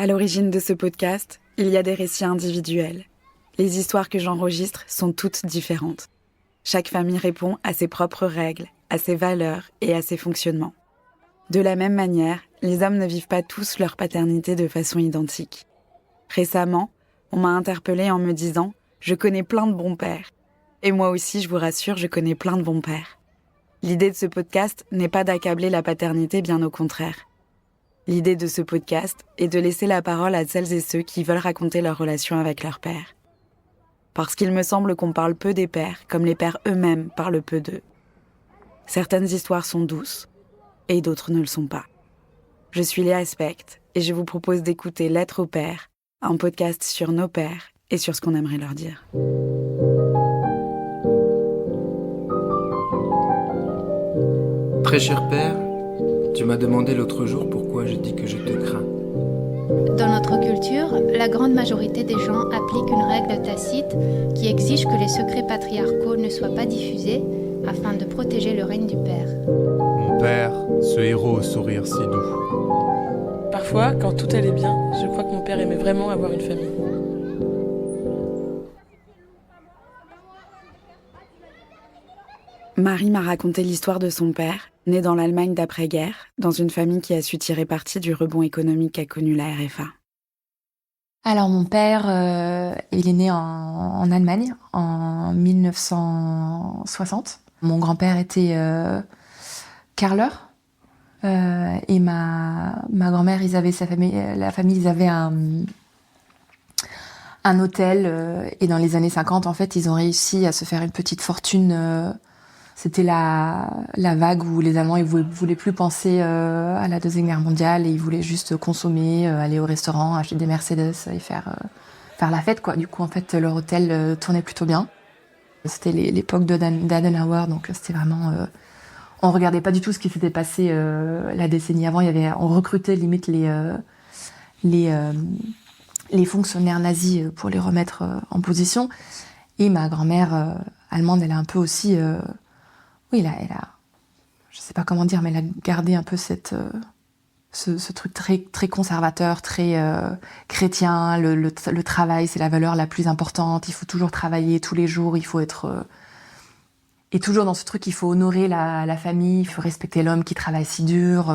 À l'origine de ce podcast, il y a des récits individuels. Les histoires que j'enregistre sont toutes différentes. Chaque famille répond à ses propres règles, à ses valeurs et à ses fonctionnements. De la même manière, les hommes ne vivent pas tous leur paternité de façon identique. Récemment, on m'a interpellée en me disant « Je connais plein de bons pères ». Et moi aussi, je vous rassure, je connais plein de bons pères. L'idée de ce podcast n'est pas d'accabler la paternité, bien au contraire. L'idée de ce podcast est de laisser la parole à celles et ceux qui veulent raconter leur relation avec leur père. Parce qu'il me semble qu'on parle peu des pères, comme les pères eux-mêmes parlent peu d'eux. Certaines histoires sont douces, et d'autres ne le sont pas. Je suis Léa Specht, et je vous propose d'écouter Lettre au père, un podcast sur nos pères et sur ce qu'on aimerait leur dire. Très cher père, tu m'as demandé l'autre jour pourquoi je dis que je te crains. Dans notre culture, la grande majorité des gens appliquent une règle tacite qui exige que les secrets patriarcaux ne soient pas diffusés afin de protéger le règne du père. Mon père, ce héros au sourire si doux. Parfois, quand tout allait bien, je crois que mon père aimait vraiment avoir une famille. Marie m'a raconté l'histoire de son père, né dans l'Allemagne d'après-guerre, dans une famille qui a su tirer parti du rebond économique qu'a connu la RFA. Alors mon père, il est né en Allemagne en 1960. Mon grand-père était carreleur et ma grand-mère, ils avaient ils avaient un hôtel et dans les années 50, en fait, ils ont réussi à se faire une petite fortune. C'était la vague où les Allemands ils voulaient plus penser à la Deuxième Guerre mondiale et ils voulaient juste consommer, aller au restaurant, acheter des Mercedes et faire la fête, quoi. Du coup, en fait, leur hôtel tournait plutôt bien. C'était l'époque d'Adenauer, donc c'était vraiment... on regardait pas du tout ce qui s'était passé la décennie avant. On recrutait limite les fonctionnaires nazis pour les remettre en position. Et ma grand-mère allemande, elle a un peu aussi... elle a, je sais pas comment dire, mais elle a gardé un peu ce truc très, très conservateur, très chrétien. Le travail, c'est la valeur la plus importante. Il faut toujours travailler tous les jours. Il faut être... et toujours dans ce truc, il faut honorer la famille. Il faut respecter l'homme qui travaille si dur.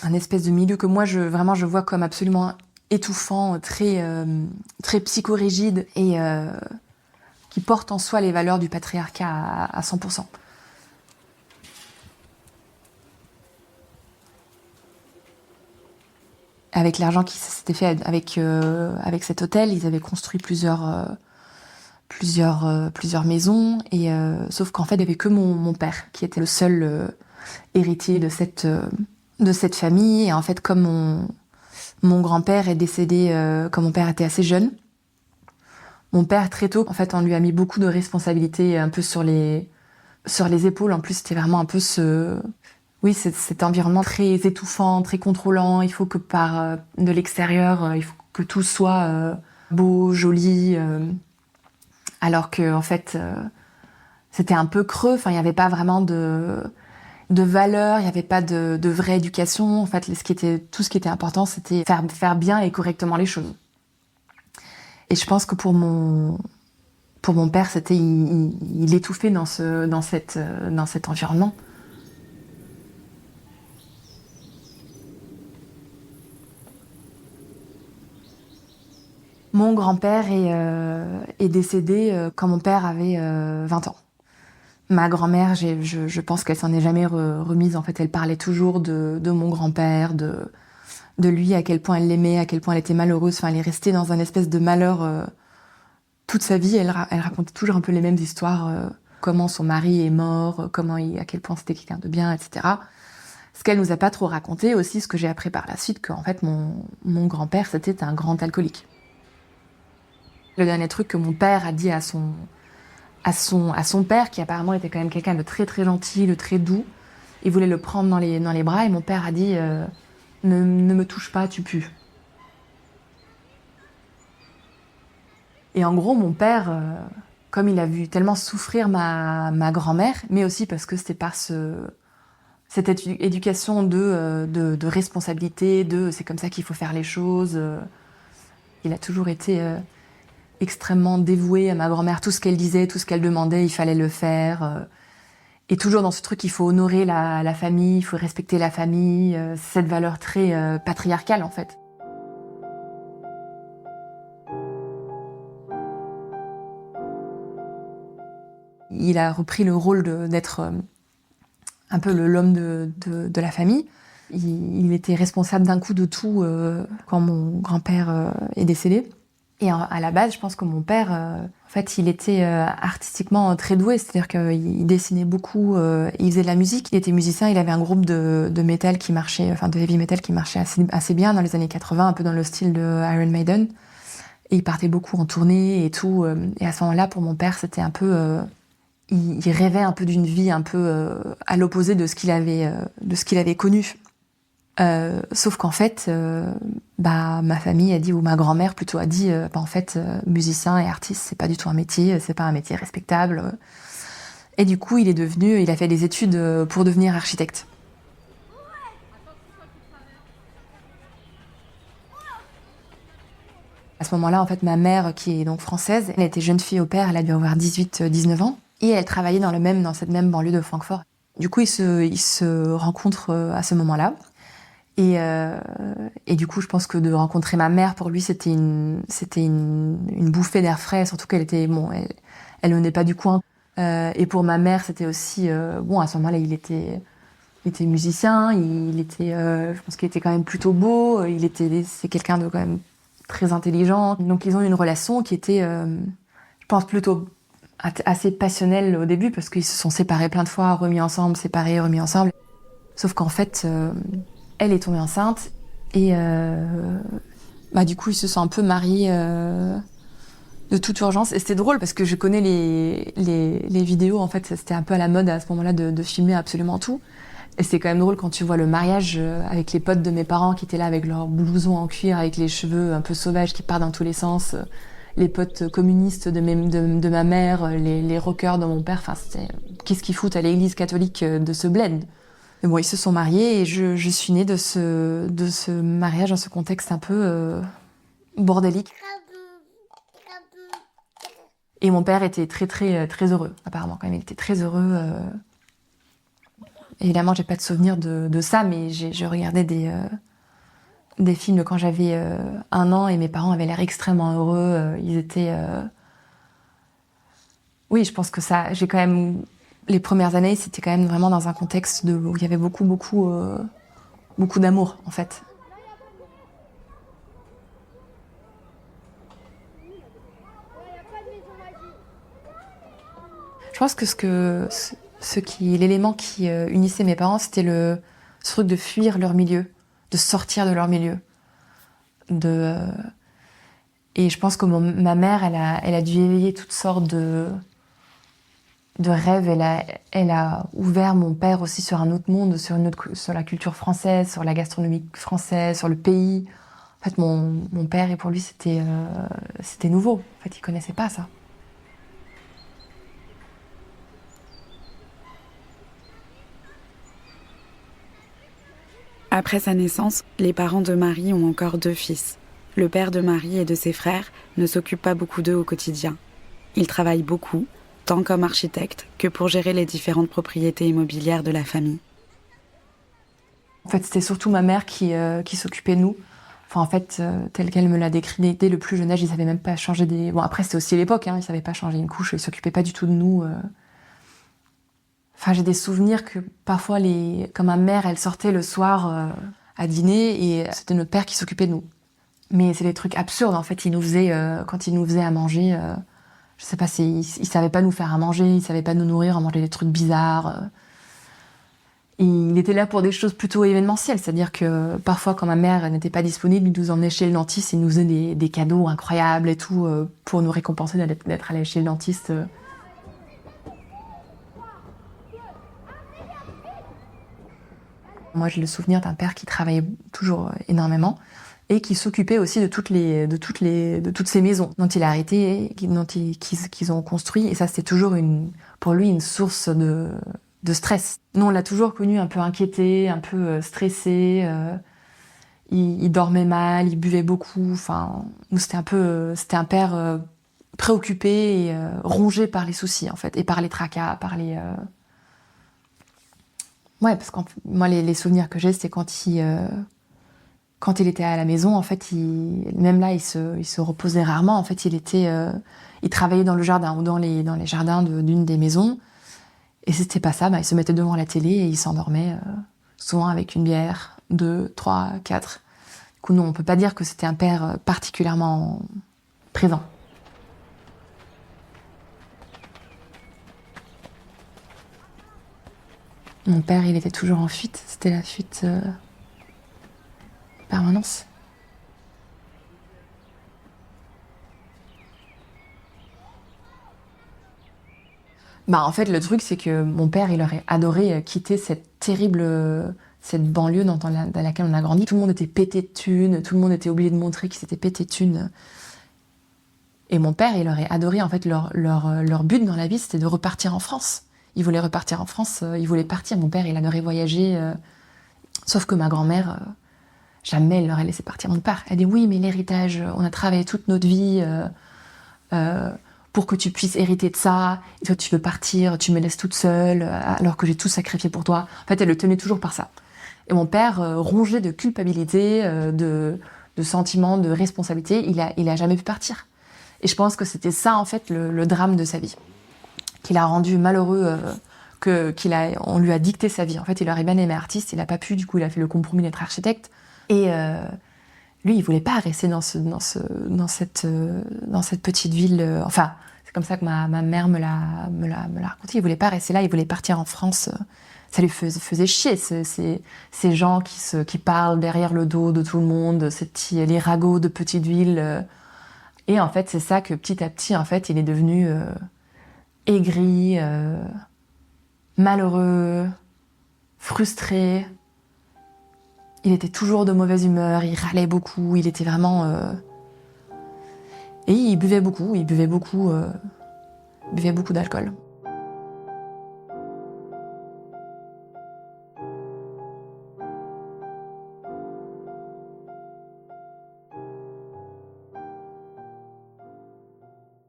Un espèce de milieu que moi, je vois comme absolument étouffant, très, très psychorigide et qui porte en soi les valeurs du patriarcat à 100%. Avec l'argent qui s'était fait avec cet hôtel, ils avaient construit plusieurs maisons et sauf qu'en fait il y avait que mon père qui était le seul héritier de cette famille. Et en fait, comme mon grand-père est décédé quand mon père était assez jeune, mon père très tôt, en fait, on lui a mis beaucoup de responsabilités un peu sur les épaules. En plus, c'était vraiment un peu cet environnement très étouffant, très contrôlant. Il faut que de l'extérieur, il faut que tout soit beau, joli. Alors que, en fait, c'était un peu creux. Enfin, il n'y avait pas vraiment de valeur, il n'y avait pas de vraie éducation. En fait, tout ce qui était important, c'était faire bien et correctement les choses. Et je pense que pour mon père, il étouffait dans cet environnement. Mon grand-père est décédé quand mon père avait 20 ans. Ma grand-mère, je pense qu'elle s'en est jamais remise. En fait, elle parlait toujours de mon grand-père, de lui, à quel point elle l'aimait, à quel point elle était malheureuse. Enfin, elle est restée dans un espèce de malheur toute sa vie. Elle racontait toujours un peu les mêmes histoires, comment son mari est mort, à quel point c'était quelqu'un de bien, etc. Ce qu'elle nous a pas trop raconté aussi, ce que j'ai appris par la suite, qu'en fait, mon grand-père, c'était un grand alcoolique. Le dernier truc que mon père a dit à son père, qui apparemment était quand même quelqu'un de très très gentil, de très doux, il voulait le prendre dans les bras et mon père a dit ne me touche pas, tu pues. Et en gros, mon père, comme il a vu tellement souffrir ma grand-mère, mais aussi parce que c'était cette éducation de responsabilité, c'est comme ça qu'il faut faire les choses. Il a toujours été extrêmement dévoué à ma grand-mère. Tout ce qu'elle disait, tout ce qu'elle demandait, il fallait le faire. Et toujours dans ce truc, il faut honorer la famille, il faut respecter la famille. Cette valeur très patriarcale, en fait. Il a repris le rôle d'être un peu l'homme de la famille. Il était responsable d'un coup de tout quand mon grand-père est décédé. Et à la base, je pense que mon père, en fait, il était artistiquement très doué. C'est-à-dire qu'il dessinait beaucoup, il faisait de la musique. Il était musicien, il avait un groupe de métal qui marchait, enfin de heavy metal qui marchait assez bien dans les années 80, un peu dans le style de Iron Maiden. Et il partait beaucoup en tournée et tout. Et à ce moment-là, pour mon père, c'était un peu... il rêvait un peu d'une vie un peu à l'opposé de ce qu'il avait connu. Sauf qu'en fait, ma famille a dit, ou ma grand-mère plutôt a dit, en fait, musicien et artiste, c'est pas du tout un métier, c'est pas un métier respectable. Et du coup, il a fait des études pour devenir architecte. À ce moment-là, en fait, ma mère, qui est donc française, elle était jeune fille au père, elle a dû avoir 18-19 ans, et elle travaillait dans cette même banlieue de Francfort. Du coup, ils se rencontrent à ce moment-là. Et du coup, je pense que de rencontrer ma mère, pour lui, c'était une bouffée d'air frais, surtout qu'elle était, elle venait pas du coin. Et pour ma mère, c'était aussi, à ce moment-là, il était musicien, je pense qu'il était quand même plutôt beau, c'est quelqu'un de quand même très intelligent. Donc, ils ont eu une relation qui était, je pense, plutôt assez passionnelle au début, parce qu'ils se sont séparés plein de fois, remis ensemble, séparés, remis ensemble. Sauf qu'en fait, elle est tombée enceinte et du coup, ils se sont un peu mariés de toute urgence. Et c'était drôle parce que je connais les vidéos. En fait, c'était un peu à la mode à ce moment-là de filmer absolument tout. Et c'est quand même drôle quand tu vois le mariage avec les potes de mes parents qui étaient là avec leurs blousons en cuir, avec les cheveux un peu sauvages qui partent dans tous les sens, les potes communistes de ma mère, les rockers de mon père. Enfin, c'était qu'est-ce qu'ils foutent à l'église catholique de ce bled. Mais bon, ils se sont mariés et je suis née de ce mariage dans ce contexte un peu bordélique. Et mon père était très très très heureux, apparemment quand même. Il était très heureux. Évidemment, j'ai pas de souvenir de ça, mais je regardais des films quand j'avais 1 an et mes parents avaient l'air extrêmement heureux. Ils étaient... Oui, je pense que ça... J'ai quand même... Les premières années, c'était quand même vraiment dans un contexte où il y avait beaucoup d'amour, en fait. Je pense que l'élément qui unissait mes parents, c'était ce truc de fuir leur milieu, de sortir de leur milieu. Et je pense que ma mère, elle a dû éveiller toutes sortes de rêves. Elle a ouvert mon père aussi sur un autre monde, sur la culture française, sur la gastronomie française, sur le pays. En fait, mon père, et pour lui, c'était nouveau. En fait, il connaissait pas ça. Après sa naissance, les parents de Marie ont encore 2 fils. Le père de Marie et de ses frères ne s'occupe pas beaucoup d'eux au quotidien. Il travaille beaucoup, tant comme architecte que pour gérer les différentes propriétés immobilières de la famille. En fait, c'était surtout ma mère qui s'occupait de nous. Enfin, en fait, tel qu'elle me l'a décrit, dès le plus jeune âge, ils savaient même pas changer des... Bon, après, c'était aussi l'époque, ils savaient pas changer une couche, ils s'occupaient pas du tout de nous. Enfin, j'ai des souvenirs que parfois, quand ma mère, elle sortait le soir à dîner, et c'était notre père qui s'occupait de nous. Mais c'est des trucs absurdes, en fait. Quand il nous faisait à manger, je sais pas, il savait pas nous faire à manger, il savait pas nous nourrir, on mangeait des trucs bizarres. Et il était là pour des choses plutôt événementielles, c'est-à-dire que parfois, quand ma mère n'était pas disponible, il nous emmenait chez le dentiste, il nous faisait des cadeaux incroyables et tout, pour nous récompenser d'être allé chez le dentiste. Moi, j'ai le souvenir d'un père qui travaillait toujours énormément et qui s'occupait aussi de toutes ces maisons dont il a arrêté, qu'ils ont construit. Et ça, c'était toujours pour lui une source de de stress. Nous, on l'a toujours connu un peu inquiété, un peu stressé. Il dormait mal, il buvait beaucoup. Enfin, nous, c'était un père préoccupé et rongé par les soucis, en fait, et par les tracas, par les... Ouais, parce que moi, les souvenirs que j'ai, c'est quand il était à la maison, en fait, même là, il se reposait rarement. En fait, il travaillait dans le jardin ou dans les jardins d'une des maisons. Et si c'était pas ça, il se mettait devant la télé et il s'endormait, souvent avec une bière, 2, 3, 4. Du coup, non, on peut pas dire que c'était un père particulièrement présent. Mon père, il était toujours en fuite. C'était la fuite permanence. En fait, le truc, c'est que mon père, il aurait adoré quitter cette banlieue dans laquelle on a grandi. Tout le monde était pété de thunes, tout le monde était obligé de montrer qu'il s'était pété de thunes. Et mon père, il aurait adoré, en fait, leur but dans la vie, c'était de repartir en France. Il voulait repartir en France, il voulait partir. Mon père, il adorait voyager. Sauf que ma grand-mère, jamais elle l'aurait laissé partir. Mon père, elle dit oui, mais l'héritage, on a travaillé toute notre vie pour que tu puisses hériter de ça. Et toi, tu veux partir, tu me laisses toute seule, alors que j'ai tout sacrifié pour toi. En fait, elle le tenait toujours par ça. Et mon père, rongé de culpabilité, de sentiments, de responsabilité, il a jamais pu partir. Et je pense que c'était ça, en fait, le drame de sa vie. Qu'il a rendu malheureux, on lui a dicté sa vie. En fait, il aurait bien aimé artiste, il n'a pas pu, du coup, il a fait le compromis d'être architecte. Et lui, il voulait pas rester dans cette petite ville. Enfin, c'est comme ça que ma mère me l'a raconté. Il voulait pas rester là, il voulait partir en France. Ça lui faisait chier, ces gens qui parlent derrière le dos de tout le monde, les ragots de petite ville. Et en fait, c'est ça que petit à petit, en fait, il est devenu aigri, malheureux, frustré. Il était toujours de mauvaise humeur, il râlait beaucoup, il était vraiment... Et il buvait beaucoup d'alcool.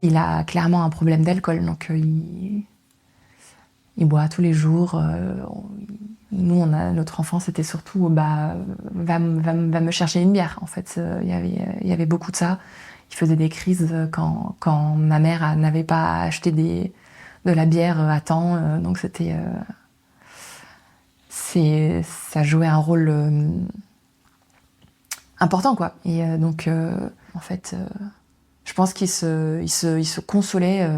Il a clairement un problème d'alcool, donc il boit tous les jours. Nous, notre enfance, c'était surtout va me chercher une bière. En fait, il y avait beaucoup de ça. Il faisait des crises quand ma mère n'avait pas acheté de la bière à temps. Donc ça jouait un rôle important, quoi. Et donc, en fait, je pense qu'il se consolait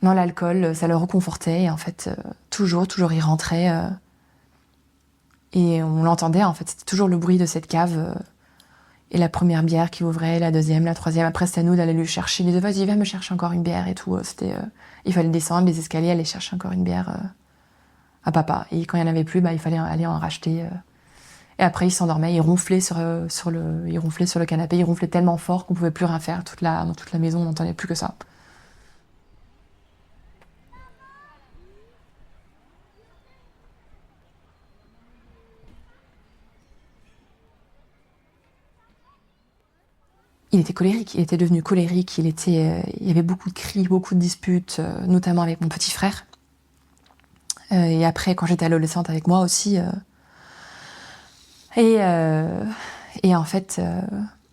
dans l'alcool, ça le reconfortait. Et en fait, toujours, il rentrait. Et on l'entendait, en fait, c'était toujours le bruit de cette cave. Et la première bière qui ouvrait, la deuxième, la troisième. Après, c'était à nous d'aller lui chercher. Il disait, vas-y, viens me chercher encore une bière et tout. Il fallait descendre les escaliers, aller chercher encore une bière à papa. Et quand il n'y en avait plus, il fallait aller en racheter. Et après, il s'endormait, il ronflait sur le canapé. Il ronflait tellement fort qu'on pouvait plus rien faire. Dans toute la maison, on n'entendait plus que ça. Il était colérique, il était devenu colérique, il y avait beaucoup de cris, beaucoup de disputes, notamment avec mon petit frère. Et après, quand j'étais adolescente avec moi aussi. Et en fait,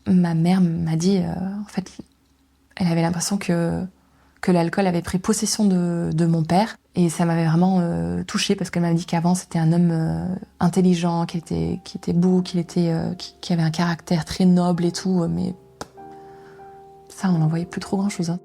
ma mère m'a dit, en fait, elle avait l'impression que l'alcool avait pris possession de mon père. Et ça m'avait vraiment touchée parce qu'elle m'avait dit qu'avant, c'était un homme intelligent, qui était beau, qui avait un caractère très noble et tout, mais ça, on n'en voyait plus trop grand-chose. Hein.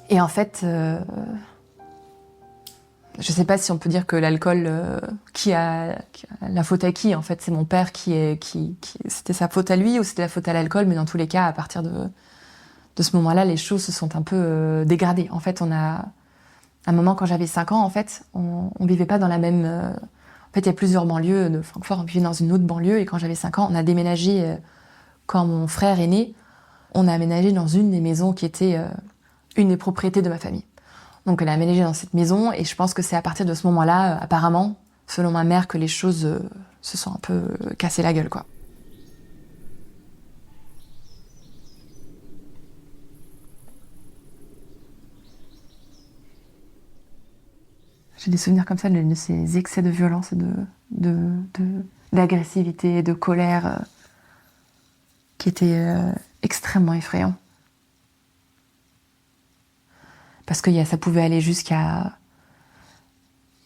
Et en fait, je sais pas si on peut dire que l'alcool, qui a la faute à qui, en fait, c'est mon père qui c'était sa faute à lui ou c'était la faute à l'alcool, mais dans tous les cas, à partir de de ce moment-là, les choses se sont un peu dégradées. En fait, à un moment, quand j'avais 5 ans, en fait, on vivait pas dans la même... En fait, il y a plusieurs banlieues de Francfort, on vivait dans une autre banlieue, et quand j'avais 5 ans, on a déménagé, quand mon frère est né, on a aménagé dans une des maisons qui était une des propriétés de ma famille. Donc elle a aménagé dans cette maison, et je pense que c'est à partir de ce moment-là, apparemment, selon ma mère, que les choses se sont un peu cassées la gueule, quoi. J'ai des souvenirs comme ça de ces excès de violence et d'agressivité et de colère qui étaient extrêmement effrayants. Parce que ça pouvait aller jusqu'à...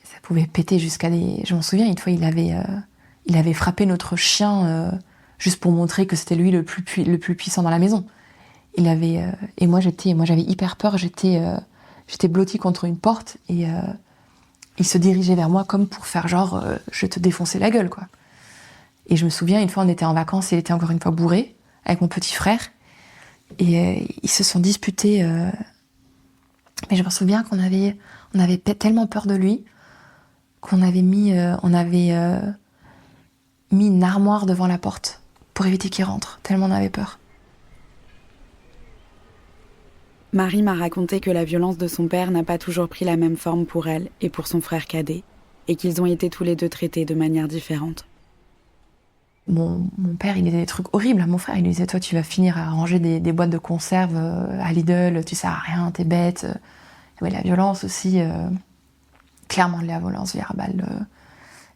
Ça pouvait péter jusqu'à des... Je m'en souviens, une fois, il avait frappé notre chien juste pour montrer que c'était lui le plus puissant dans la maison. Et moi, j'avais hyper peur, j'étais blottie contre une porte, et il se dirigeait vers moi comme pour faire genre je vais te défoncer la gueule, quoi. Et je me souviens, une fois, on était en vacances, et il était encore une fois bourré avec mon petit frère, et ils se sont disputés. Mais je me souviens qu'on avait tellement peur de lui qu'on avait mis une armoire devant la porte pour éviter qu'il rentre, tellement on avait peur. Marie m'a raconté que la violence de son père n'a pas toujours pris la même forme pour elle et pour son frère cadet, et qu'ils ont été tous les deux traités de manière différente. Mon père, il disait des trucs horribles à mon frère. Il lui disait, toi, tu vas finir à ranger des boîtes de conserve à Lidl, tu sers à rien, t'es bête. Ouais, la violence aussi, clairement de la violence verbale.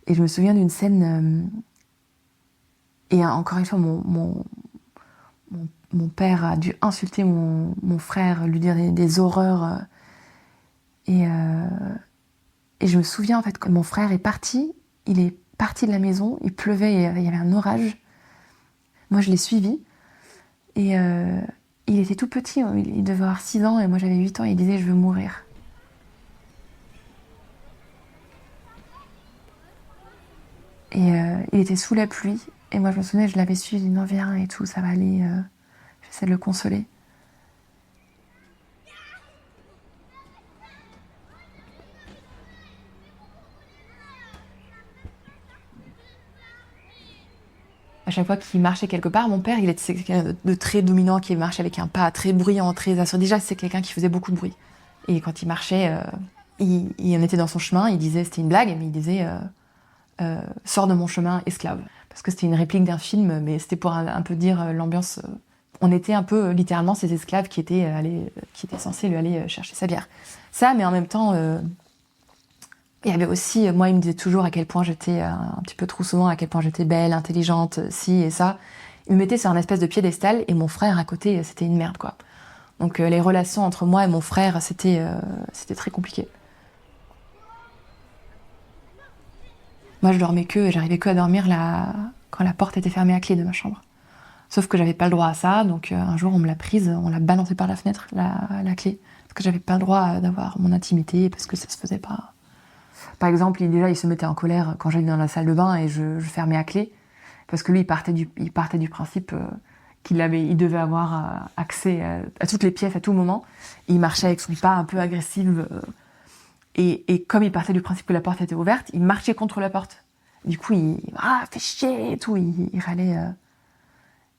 Et je me souviens d'une scène, et encore une fois, mon père a dû insulter mon frère, lui dire des horreurs. Et je me souviens en fait que mon frère est parti, il est parti de la maison, il pleuvait, il y avait un orage. Moi je l'ai suivi, et il était tout petit, il devait avoir 6 ans, et moi j'avais 8 ans, et il disait je veux mourir. Et il était sous la pluie, et moi je me souviens, je l'avais suivi, non viens et tout, ça va aller, j'essaie de le consoler. À chaque fois qu'il marchait quelque part, mon père, il était quelqu'un de très dominant, qui marchait avec un pas très bruyant, très assuré. Déjà, c'est quelqu'un qui faisait beaucoup de bruit. Et quand il marchait, il en était dans son chemin, il disait, c'était une blague, mais il disait « Sors de mon chemin, esclave ». Parce que c'était une réplique d'un film, mais c'était pour un peu dire l'ambiance. On était un peu, littéralement, ces esclaves qui étaient censés lui aller chercher sa bière. Ça, mais en même temps... il y avait aussi, moi, il me disait toujours à quel point j'étais, un petit peu trop souvent, à quel point j'étais belle, intelligente, ci et ça. Il me mettait sur un espèce de piédestal, et mon frère à côté, c'était une merde, quoi. Donc les relations entre moi et mon frère, c'était très compliqué. Moi, j'arrivais que à dormir quand la porte était fermée à clé de ma chambre. Sauf que j'avais pas le droit à ça, donc un jour on me l'a prise, on l'a balancée par la fenêtre, la clé. Parce que j'avais pas le droit d'avoir mon intimité, parce que ça se faisait pas. Par exemple, il se mettait en colère quand j'allais dans la salle de bain et je fermais à clé, parce que lui, il partait du principe il devait avoir accès à toutes les pièces à tout moment. Et il marchait avec son pas un peu agressif, et comme il partait du principe que la porte était ouverte, il marchait contre la porte. Du coup, fais chier et tout, il râlait.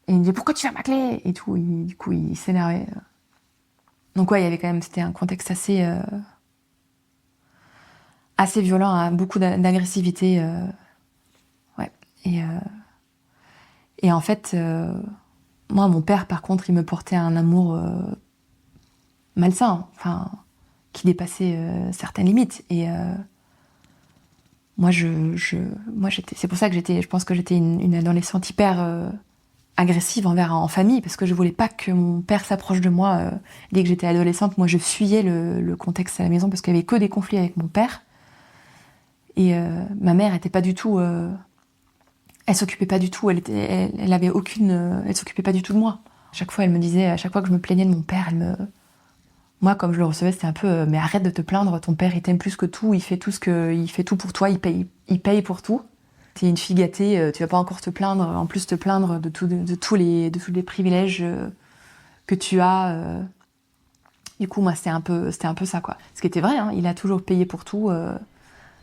Et il me disait, pourquoi tu fermes ma clé et tout. Du coup, il s'énervait. Donc ouais, il y avait quand même, c'était un contexte assez violent, hein, beaucoup d'agressivité. Ouais. Et en fait, moi, mon père, par contre, il me portait un amour malsain, enfin, qui dépassait certaines limites. Et moi, c'est pour ça que je pense que j'étais une adolescente hyper agressive en famille, parce que je voulais pas que mon père s'approche de moi. Dès que j'étais adolescente, moi, je fuyais le contexte à la maison, parce qu'il y avait que des conflits avec mon père. Et ma mère était pas du tout, elle s'occupait pas du tout, elle s'occupait pas du tout de moi. À chaque fois, elle me disait, à chaque fois que je me plaignais de mon père, moi, comme je le recevais, c'était un peu, mais arrête de te plaindre, ton père, il t'aime plus que tout, il fait tout pour toi, il paye pour tout. T'es une fille gâtée, tu vas pas encore te plaindre, en plus te plaindre de tous les privilèges que tu as. Du coup, moi, c'était un peu ça, quoi. Ce qui était vrai, hein, il a toujours payé pour tout.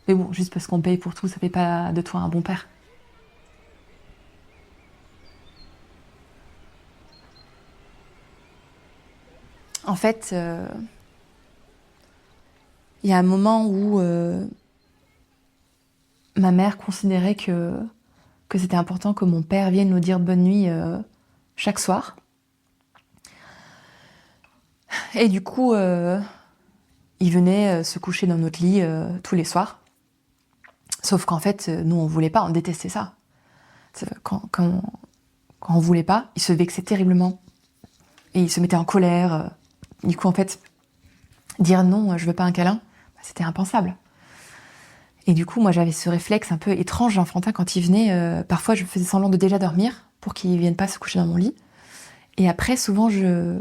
Mais bon, juste parce qu'on paye pour tout, ça fait pas de toi un bon père. En fait, il y a un moment où ma mère considérait que c'était important que mon père vienne nous dire bonne nuit chaque soir. Et du coup, il venait se coucher dans notre lit tous les soirs. Sauf qu'en fait, nous, on voulait pas, on détestait ça. Quand on voulait pas, il se vexait terriblement. Et il se mettait en colère. Du coup, en fait, dire non, je veux pas un câlin, c'était impensable. Et du coup, moi, j'avais ce réflexe un peu étrange, enfantin, quand il venait. Parfois, je faisais semblant de déjà dormir pour qu'il vienne pas se coucher dans mon lit. Et après, souvent, je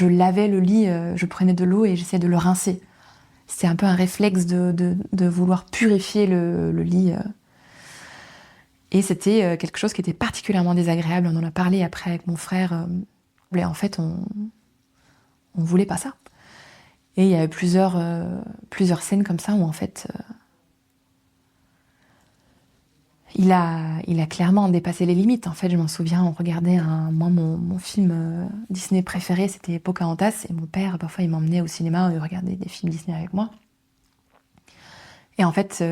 lavais le lit, je prenais de l'eau et j'essayais de le rincer. C'était un peu un réflexe de vouloir purifier le lit. Et c'était quelque chose qui était particulièrement désagréable. On en a parlé après avec mon frère. Et en fait, on voulait pas ça. Et il y avait plusieurs scènes comme ça où en fait, il a clairement dépassé les limites. En fait, je m'en souviens, on regardait mon film Disney préféré, c'était Pocahontas, et mon père, parfois, il m'emmenait au cinéma et regardait des films Disney avec moi. Et en fait,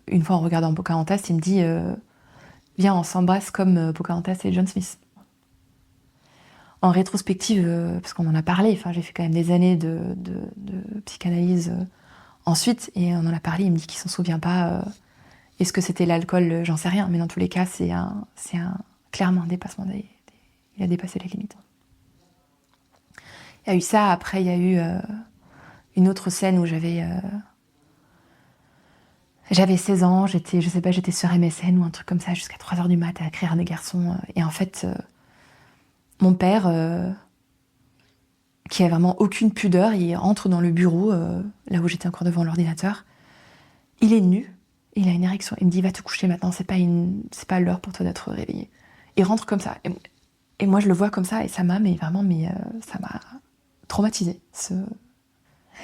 une fois en regardant Pocahontas, il me dit viens, on s'embrasse comme Pocahontas et John Smith. En rétrospective, parce qu'on en a parlé, enfin, j'ai fait quand même des années de psychanalyse ensuite, et on en a parlé, il me dit qu'il s'en souvient pas. Est-ce que c'était l'alcool? J'en sais rien, mais dans tous les cas, c'est clairement un dépassement. Il a dépassé les limites. Il y a eu ça, après il y a eu une autre scène où j'avais 16 ans, j'étais sur MSN ou un truc comme ça, jusqu'à 3h du mat à écrire à des garçons. Et en fait, mon père, qui a vraiment aucune pudeur, il entre dans le bureau, là où j'étais encore devant l'ordinateur. Il est nu. Il a une érection. Il me dit, va te coucher maintenant, c'est pas l'heure pour toi d'être réveillé. Il rentre comme ça. Et moi, je le vois comme ça, et ça m'a traumatisée.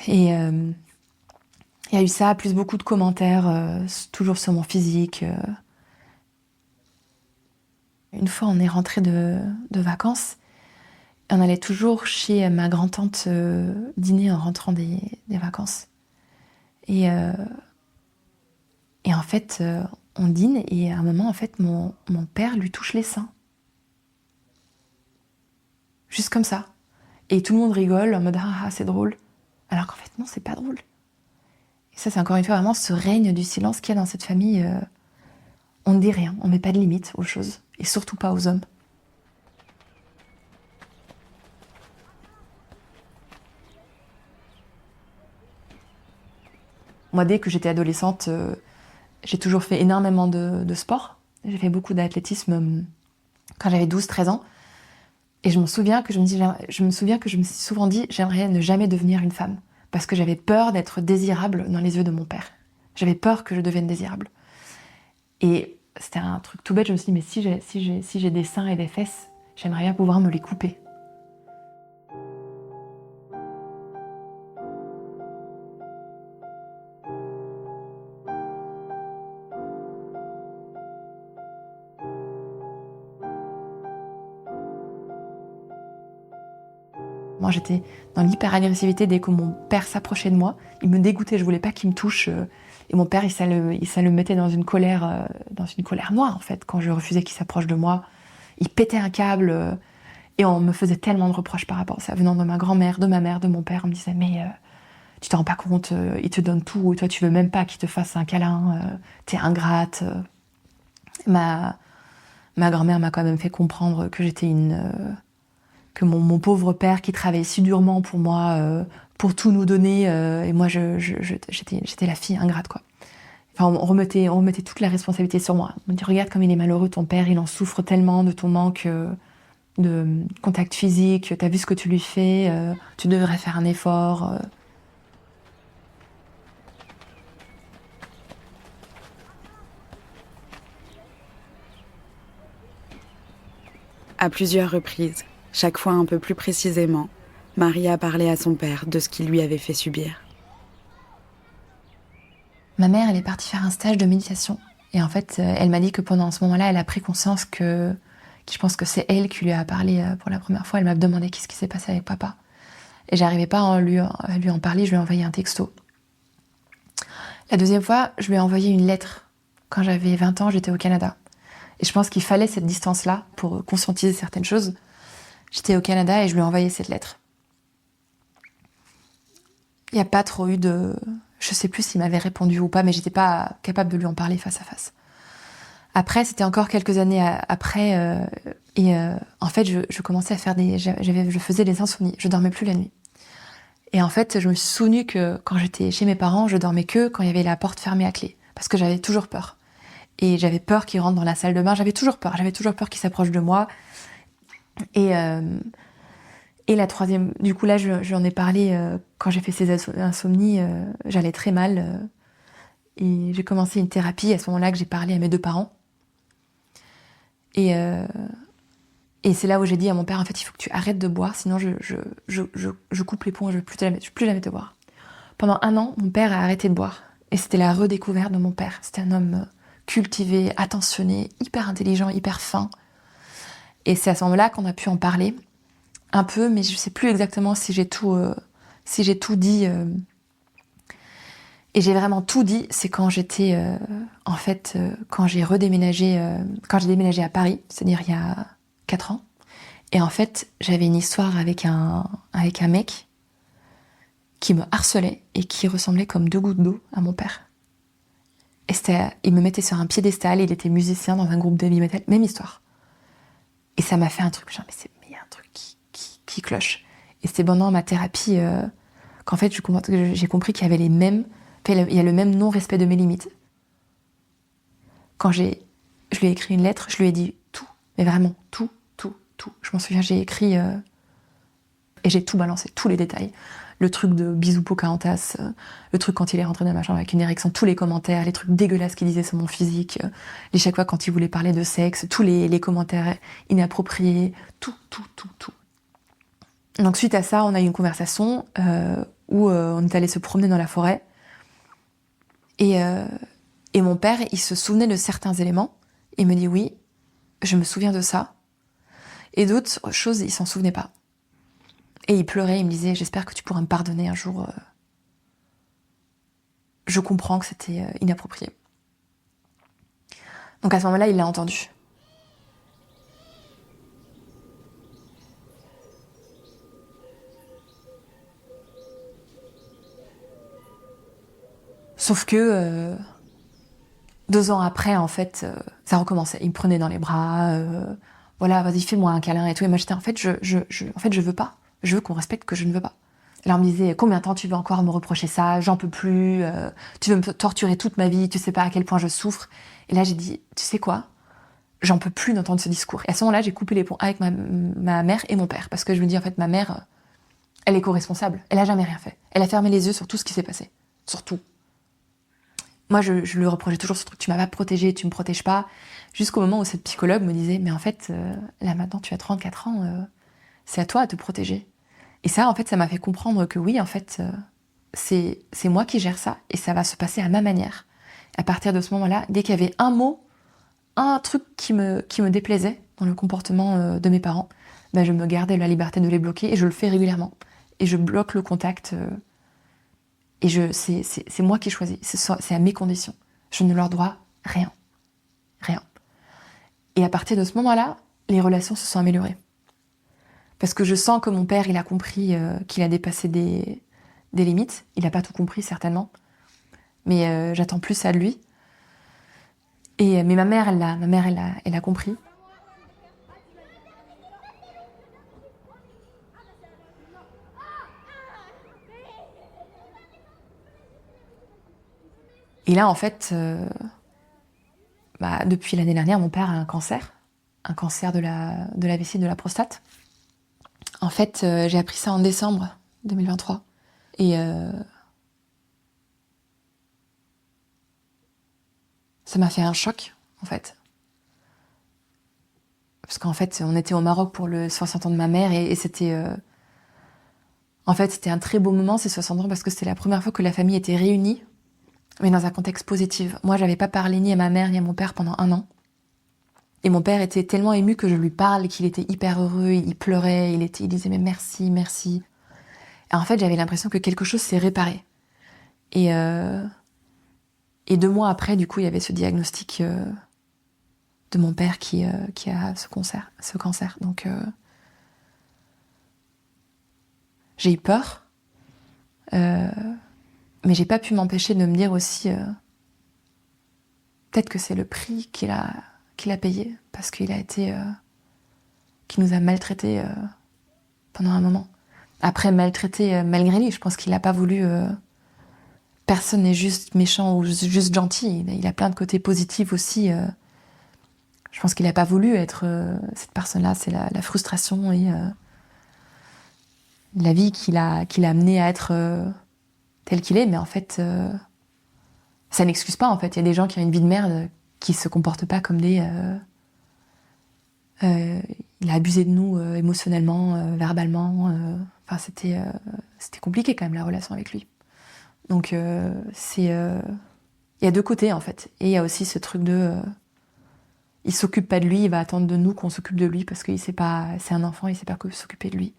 Et il y a eu ça, plus beaucoup de commentaires, toujours sur mon physique. Une fois, on est rentré de vacances. On allait toujours chez ma grand-tante dîner en rentrant des vacances. Et en fait, on dîne et à un moment, en fait, mon père lui touche les seins. Juste comme ça. Et tout le monde rigole en mode « Ah, c'est drôle ». Alors qu'en fait, non, c'est pas drôle. Et ça, c'est encore une fois vraiment ce règne du silence qu'il y a dans cette famille. On ne dit rien, on ne met pas de limite aux choses. Et surtout pas aux hommes. Moi, dès que j'étais adolescente, j'ai toujours fait énormément de sport. J'ai fait beaucoup d'athlétisme quand j'avais 12-13 ans. Et je me souviens que je me suis souvent dit j'aimerais ne jamais devenir une femme. Parce que j'avais peur d'être désirable dans les yeux de mon père. J'avais peur que je devienne désirable. Et c'était un truc tout bête, je me suis dit mais si j'ai des seins et des fesses, j'aimerais bien pouvoir me les couper. Moi, j'étais dans l'hyper-agressivité dès que mon père s'approchait de moi. Il me dégoûtait, je voulais pas qu'il me touche. Et mon père, ça le mettait dans une colère noire, en fait, quand je refusais qu'il s'approche de moi. Il pétait un câble. Et on me faisait tellement de reproches par rapport à ça, venant de ma grand-mère, de ma mère, de mon père. On me disait, mais tu te rends pas compte, il te donne tout, et toi, tu veux même pas qu'il te fasse un câlin, t'es ingrate. Ma grand-mère m'a quand même fait comprendre que j'étais que mon pauvre père qui travaillait si durement pour moi, pour tout nous donner, et moi j'étais la fille ingrate, quoi. Enfin, on remettait toute la responsabilité sur moi. On me dit regarde comme il est malheureux ton père, il en souffre tellement de ton manque de contact physique, t'as vu ce que tu lui fais, tu devrais faire un effort. À plusieurs reprises, Chaque fois un peu plus précisément, Maria parlait à son père de ce qu'il lui avait fait subir. Ma mère, elle est partie faire un stage de méditation. Et en fait, elle m'a dit que pendant ce moment-là, elle a pris conscience que je pense que c'est elle qui lui a parlé pour la première fois. Elle m'a demandé qu'est-ce qui s'est passé avec papa. Et j'arrivais pas à lui en parler, je lui ai envoyé un texto. La deuxième fois, je lui ai envoyé une lettre. Quand j'avais 20 ans, j'étais au Canada. Et je pense qu'il fallait cette distance-là pour conscientiser certaines choses. J'étais au Canada et je lui ai envoyé cette lettre. Il n'y a pas trop eu de... Je sais plus s'il m'avait répondu ou pas, mais j'étais pas capable de lui en parler face à face. Après, c'était encore quelques années après, en fait, je commençais à faire je faisais des insomnies, je dormais plus la nuit. Et en fait, je me suis souvenu que quand j'étais chez mes parents, je dormais que quand il y avait la porte fermée à clé, parce que j'avais toujours peur. Et j'avais peur qu'il rentre dans la salle de bain, j'avais toujours peur qu'il s'approche de moi. Et la troisième, du coup là, j'en ai parlé quand j'ai fait ces insomnies, j'allais très mal. Et j'ai commencé une thérapie à ce moment-là que j'ai parlé à mes 2 parents. Et c'est là où j'ai dit à mon père, en fait, il faut que tu arrêtes de boire, sinon je coupe les ponts et je ne veux plus jamais te voir. Pendant 1 an, mon père a arrêté de boire. Et c'était la redécouverte de mon père. C'était un homme cultivé, attentionné, hyper intelligent, hyper fin. Et c'est à ce moment-là qu'on a pu en parler un peu, mais je sais plus exactement si j'ai tout dit. Et j'ai vraiment tout dit, c'est quand j'étais, quand j'ai redéménagé, quand j'ai déménagé à Paris, c'est-à-dire il y a 4 ans. Et en fait, j'avais une histoire avec un mec qui me harcelait et qui ressemblait comme 2 gouttes d'eau à mon père. Et il me mettait sur un piédestal, il était musicien dans un groupe de heavy metal, même histoire. Et ça m'a fait un truc, genre, mais il y a un truc qui cloche. Et c'était pendant ma thérapie qu'en fait, j'ai compris qu'il y avait il y a le même non-respect de mes limites. Quand je lui ai écrit une lettre, je lui ai dit tout, mais vraiment tout. Je m'en souviens, j'ai écrit et j'ai tout balancé, tous les détails. Le truc de bisous Pocahontas, le truc quand il est rentré dans ma chambre avec une érection, tous les commentaires, les trucs dégueulasses qu'il disait sur mon physique, chaque fois quand il voulait parler de sexe, tous les commentaires inappropriés, tout. Donc suite à ça, on a eu une conversation où on est allé se promener dans la forêt. Et mon père, il se souvenait de certains éléments. Il me dit oui, je me souviens de ça. Et d'autres choses, il s'en souvenait pas. Et il pleurait, il me disait, j'espère que tu pourras me pardonner un jour. Je comprends que c'était inapproprié. Donc à ce moment-là, il l'a entendu. Sauf que 2 ans après, en fait, ça recommençait. Il me prenait dans les bras, voilà, vas-y, fais-moi un câlin et tout. Et moi, j'étais, en fait, je veux pas. Je veux qu'on respecte que je ne veux pas. Alors, on me disait, combien de temps tu veux encore me reprocher ça? J'en peux plus. Tu veux me torturer toute ma vie. Tu sais pas à quel point je souffre. Et là, j'ai dit, tu sais quoi? J'en peux plus d'entendre ce discours. Et à ce moment-là, j'ai coupé les ponts avec ma mère et mon père. Parce que je me dis, en fait, ma mère, elle est co-responsable. Elle a jamais rien fait. Elle a fermé les yeux sur tout ce qui s'est passé. Sur tout. Moi, je lui reprochais toujours ce truc, tu m'as pas protégée, tu me protèges pas. Jusqu'au moment où cette psychologue me disait, mais en fait, là maintenant tu as 34 ans, c'est à toi de te protéger. Et ça, en fait, ça m'a fait comprendre que oui, en fait, c'est moi qui gère ça et ça va se passer à ma manière. À partir de ce moment-là, dès qu'il y avait un mot, un truc qui me déplaisait dans le comportement de mes parents, ben, je me gardais la liberté de les bloquer et je le fais régulièrement. Et je bloque le contact. Et c'est moi qui choisis, c'est à mes conditions. Je ne leur dois rien. Rien. Et à partir de ce moment-là, les relations se sont améliorées. Parce que je sens que mon père, il a compris qu'il a dépassé des limites. Il n'a pas tout compris, certainement. Mais j'attends plus ça de lui. Mais ma mère, elle a compris. Et là, en fait, depuis l'année dernière, mon père a un cancer de la vessie, de la prostate. En fait, j'ai appris ça en décembre 2023. Et ça m'a fait un choc, en fait. Parce qu'en fait, on était au Maroc pour le 60 ans de ma mère et c'était... En fait, c'était un très beau moment, ces 60 ans, parce que c'était la première fois que la famille était réunie, mais dans un contexte positif. Moi, j'avais pas parlé ni à ma mère ni à mon père pendant 1 an. Et mon père était tellement ému que je lui parle, qu'il était hyper heureux, il pleurait, il disait mais merci, merci. Et en fait, j'avais l'impression que quelque chose s'est réparé. Et 2 mois après, du coup, il y avait ce diagnostic de mon père qui a ce cancer. Donc, j'ai eu peur, mais j'ai pas pu m'empêcher de me dire aussi peut-être que c'est le prix qu'il a payé, parce qu'il nous a maltraités pendant un moment. Après, maltraité malgré lui, je pense qu'il n'a pas voulu... personne n'est juste méchant ou juste gentil, il a plein de côtés positifs aussi. Je pense qu'il n'a pas voulu être cette personne-là, c'est la frustration et la vie qui l'a amené à être tel qu'il est, mais en fait, ça n'excuse pas, en fait. Il y a des gens qui ont une vie de merde qui se comportent pas comme des... il a abusé de nous émotionnellement, verbalement. Enfin, c'était compliqué quand même, la relation avec lui. Donc, il y a 2 côtés, en fait. Et il y a aussi ce truc de... il s'occupe pas de lui, il va attendre de nous qu'on s'occupe de lui, parce qu'il sait pas... C'est un enfant, il sait pas que s'occuper de lui.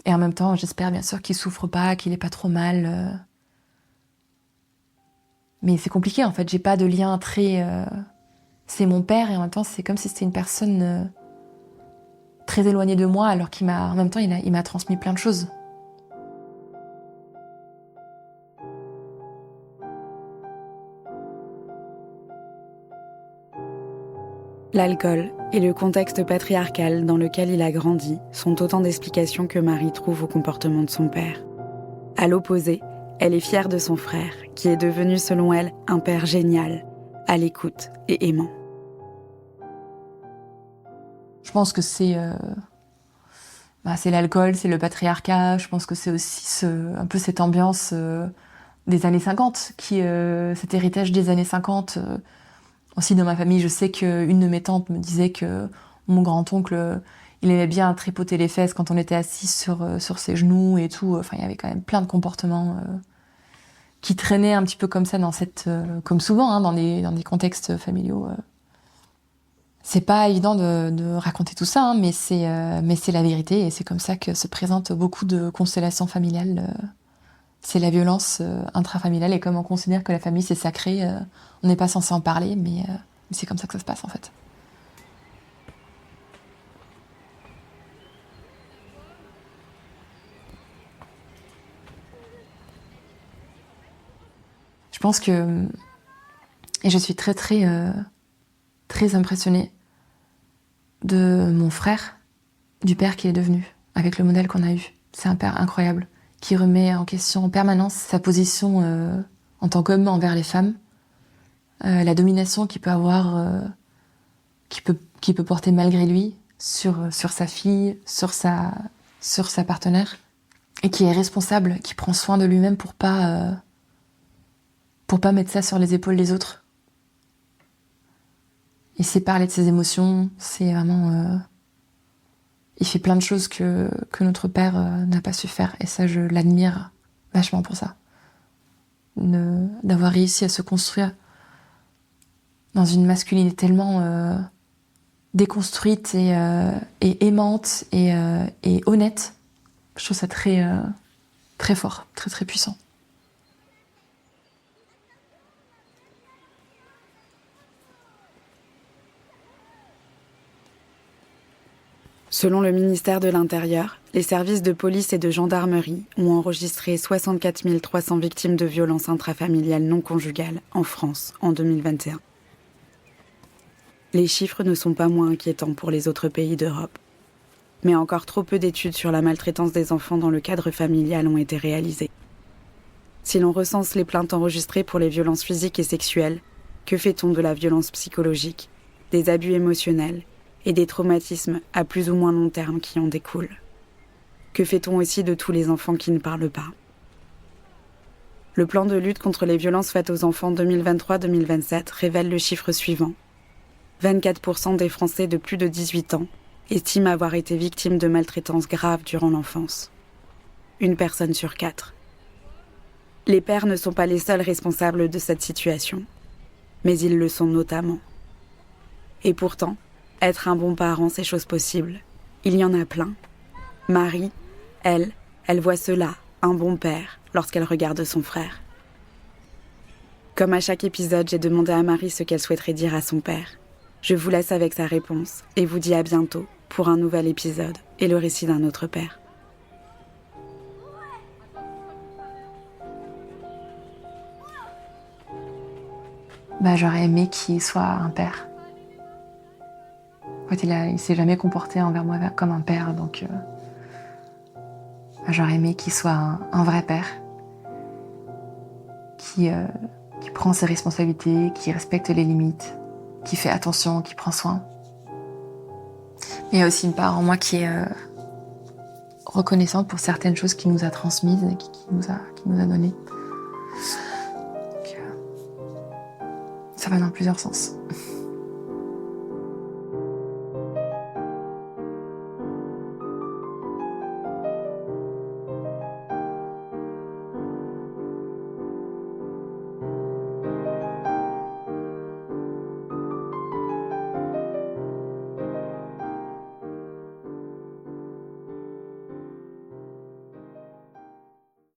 Et en même temps, j'espère bien sûr qu'il souffre pas, qu'il est pas trop mal. Mais c'est compliqué, en fait. J'ai pas de lien très... C'est mon père, et en même temps, c'est comme si c'était une personne très éloignée de moi, alors en même temps, il m'a transmis plein de choses. L'alcool et le contexte patriarcal dans lequel il a grandi sont autant d'explications que Marie trouve au comportement de son père. À l'opposé, elle est fière de son frère, qui est devenu, selon elle, un père génial, à l'écoute et aimant. Je pense que c'est l'alcool, c'est le patriarcat. Je pense que c'est aussi un peu cette ambiance des années 50, cet héritage des années 50. Aussi dans ma famille, je sais qu'une de mes tantes me disait que mon grand-oncle, il aimait bien tripoter les fesses quand on était assis sur ses genoux et tout. Enfin, il y avait quand même plein de comportements qui traînaient un petit peu comme ça comme souvent dans des contextes familiaux. C'est pas évident de raconter tout ça, mais c'est la vérité, et c'est comme ça que se présentent beaucoup de constellations familiales. C'est la violence intrafamiliale, et comme on considère que la famille c'est sacré, on n'est pas censé en parler, mais c'est comme ça que ça se passe en fait. Je pense que, et je suis très très très impressionnée de mon frère, du père qu'il est devenu, avec le modèle qu'on a eu. C'est un père incroyable, qui remet en question en permanence sa position en tant qu'homme envers les femmes, la domination qu'il peut avoir, qu'il peut porter malgré lui sur sa fille, sur sa partenaire, et qui est responsable, qui prend soin de lui-même pour pas mettre ça sur les épaules des autres. Il sait parler de ses émotions, c'est vraiment... il fait plein de choses que notre père n'a pas su faire, et ça, je l'admire vachement pour ça. D'avoir réussi à se construire dans une masculinité tellement déconstruite et aimante et honnête. Je trouve ça très, très fort, très très puissant. Selon le ministère de l'Intérieur, les services de police et de gendarmerie ont enregistré 64 300 victimes de violences intrafamiliales non conjugales en France en 2021. Les chiffres ne sont pas moins inquiétants pour les autres pays d'Europe. Mais encore trop peu d'études sur la maltraitance des enfants dans le cadre familial ont été réalisées. Si l'on recense les plaintes enregistrées pour les violences physiques et sexuelles, que fait-on de la violence psychologique, des abus émotionnels et des traumatismes à plus ou moins long terme qui en découlent? Que fait-on aussi de tous les enfants qui ne parlent pas? Le plan de lutte contre les violences faites aux enfants 2023-2027 révèle le chiffre suivant. 24% des Français de plus de 18 ans estiment avoir été victimes de maltraitance grave durant l'enfance. 1 personne sur 4. Les pères ne sont pas les seuls responsables de cette situation, mais ils le sont notamment. Et pourtant, être un bon parent, c'est chose possible. Il y en a plein. Marie, elle voit cela, un bon père, lorsqu'elle regarde son frère. Comme à chaque épisode, j'ai demandé à Marie ce qu'elle souhaiterait dire à son père. Je vous laisse avec sa réponse et vous dis à bientôt pour un nouvel épisode et le récit d'un autre père. J'aurais aimé qu'il soit un père. En fait, il s'est jamais comporté envers moi comme un père, donc j'aurais aimé qu'il soit un vrai père qui prend ses responsabilités, qui respecte les limites, qui fait attention, qui prend soin. Mais il y a aussi une part en moi qui est reconnaissante pour certaines choses qu'il nous a transmises et qu'il nous a données. Donc, ça va dans plusieurs sens.